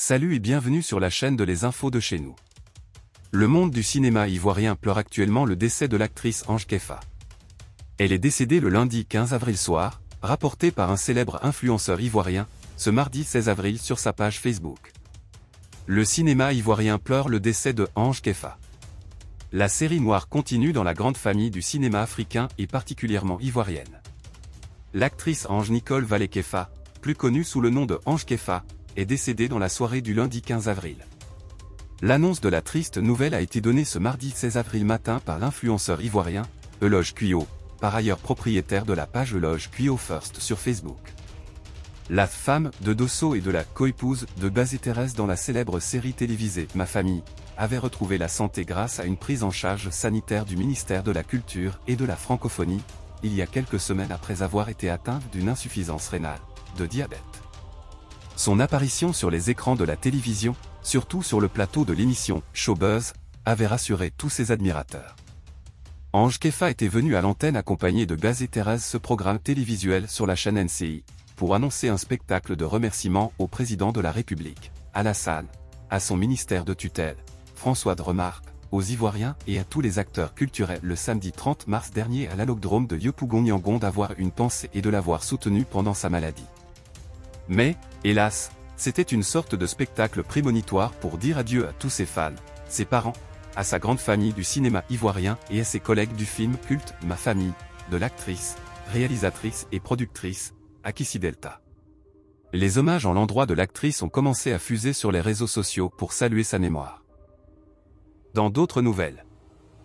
Salut et bienvenue sur la chaîne de Les Infos de chez nous. Le monde du cinéma ivoirien pleure actuellement le décès de l'actrice Ange Keffa. Elle est décédée le lundi 15 avril soir, rapporté par un célèbre influenceur ivoirien, ce mardi 16 avril sur sa page Facebook. Le cinéma ivoirien pleure le décès de Ange Keffa. La série noire continue dans la grande famille du cinéma africain et particulièrement ivoirienne. L'actrice Ange Nicole Vallée Keffa, plus connue sous le nom de Ange Keffa, est décédée dans la soirée du lundi 15 avril. L'annonce de la triste nouvelle a été donnée ce mardi 16 avril matin par l'influenceur ivoirien, Eloge Kuyo, par ailleurs propriétaire de la page Eloge Kuyo First sur Facebook. La femme de Dosso et de la coépouse de Bazé Thérèse dans la célèbre série télévisée Ma Famille, avait retrouvé la santé grâce à une prise en charge sanitaire du ministère de la Culture et de la Francophonie, il y a quelques semaines après avoir été atteinte d'une insuffisance rénale, de diabète. Son apparition sur les écrans de la télévision, surtout sur le plateau de l'émission Showbuzz, avait rassuré tous ses admirateurs. Ange Keffa était venue à l'antenne accompagnée de Bazé Thérèse, ce programme télévisuel sur la chaîne NCI, pour annoncer un spectacle de remerciements au président de la République, Alassane, à son ministère de tutelle, François de Remarque, aux Ivoiriens et à tous les acteurs culturels le samedi 30 mars dernier à l'allodrome de Yopougon-Yangon d'avoir une pensée et de l'avoir soutenu pendant sa maladie. Mais, hélas, c'était une sorte de spectacle prémonitoire pour dire adieu à tous ses fans, ses parents, à sa grande famille du cinéma ivoirien et à ses collègues du film culte Ma Famille, de l'actrice, réalisatrice et productrice, Akissi Delta. Les hommages en l'endroit de l'actrice ont commencé à fuser sur les réseaux sociaux pour saluer sa mémoire. Dans d'autres nouvelles,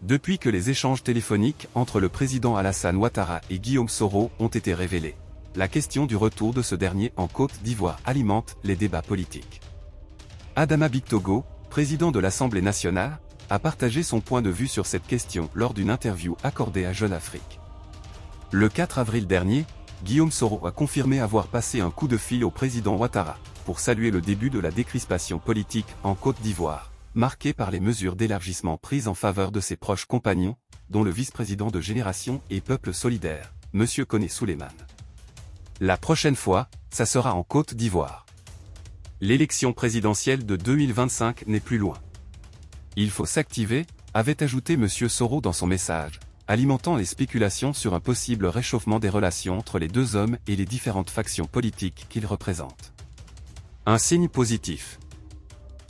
depuis que les échanges téléphoniques entre le président Alassane Ouattara et Guillaume Soro ont été révélés, la question du retour de ce dernier en Côte d'Ivoire alimente les débats politiques. Adama Bictogo, président de l'Assemblée nationale, a partagé son point de vue sur cette question lors d'une interview accordée à Jeune Afrique. Le 4 avril dernier, Guillaume Soro a confirmé avoir passé un coup de fil au président Ouattara, pour saluer le début de la décrispation politique en Côte d'Ivoire, marquée par les mesures d'élargissement prises en faveur de ses proches compagnons, dont le vice-président de Génération et Peuple Solidaire, M. Koné Souleymane. La prochaine fois, ça sera en Côte d'Ivoire. L'élection présidentielle de 2025 n'est plus loin. Il faut s'activer, avait ajouté M. Soro dans son message, alimentant les spéculations sur un possible réchauffement des relations entre les deux hommes et les différentes factions politiques qu'ils représentent. Un signe positif.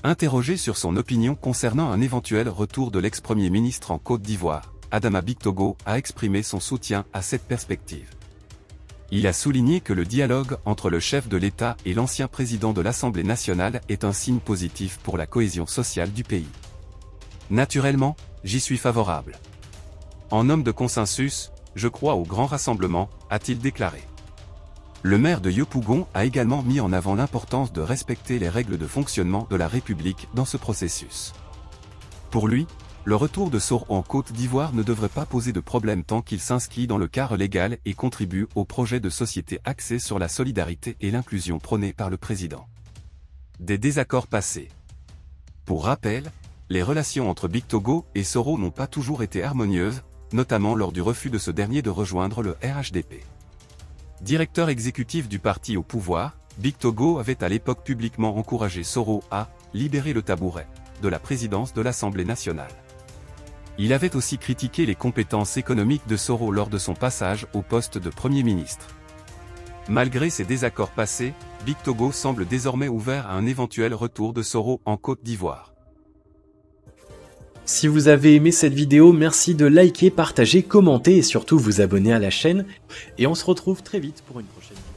Interrogé sur son opinion concernant un éventuel retour de l'ex-premier ministre en Côte d'Ivoire, Adama Bictogo a exprimé son soutien à cette perspective. Il a souligné que le dialogue entre le chef de l'État et l'ancien président de l'Assemblée nationale est un signe positif pour la cohésion sociale du pays. Naturellement, j'y suis favorable. En homme de consensus, je crois au grand rassemblement, a-t-il déclaré. Le maire de Yopougon a également mis en avant l'importance de respecter les règles de fonctionnement de la République dans ce processus. Pour lui, le retour de Soro en Côte d'Ivoire ne devrait pas poser de problème tant qu'il s'inscrit dans le cadre légal et contribue au projet de société axé sur la solidarité et l'inclusion prôné par le président. Des désaccords passés. Pour rappel, les relations entre Bictogo et Soro n'ont pas toujours été harmonieuses, notamment lors du refus de ce dernier de rejoindre le RHDP. Directeur exécutif du parti au pouvoir, Bictogo avait à l'époque publiquement encouragé Soro à « libérer le tabouret » de la présidence de l'Assemblée nationale. Il avait aussi critiqué les compétences économiques de Soro lors de son passage au poste de Premier ministre. Malgré ces désaccords passés, Bictogo semble désormais ouvert à un éventuel retour de Soro en Côte d'Ivoire. Si vous avez aimé cette vidéo, merci de liker, partager, commenter et surtout vous abonner à la chaîne. Et on se retrouve très vite pour une prochaine vidéo.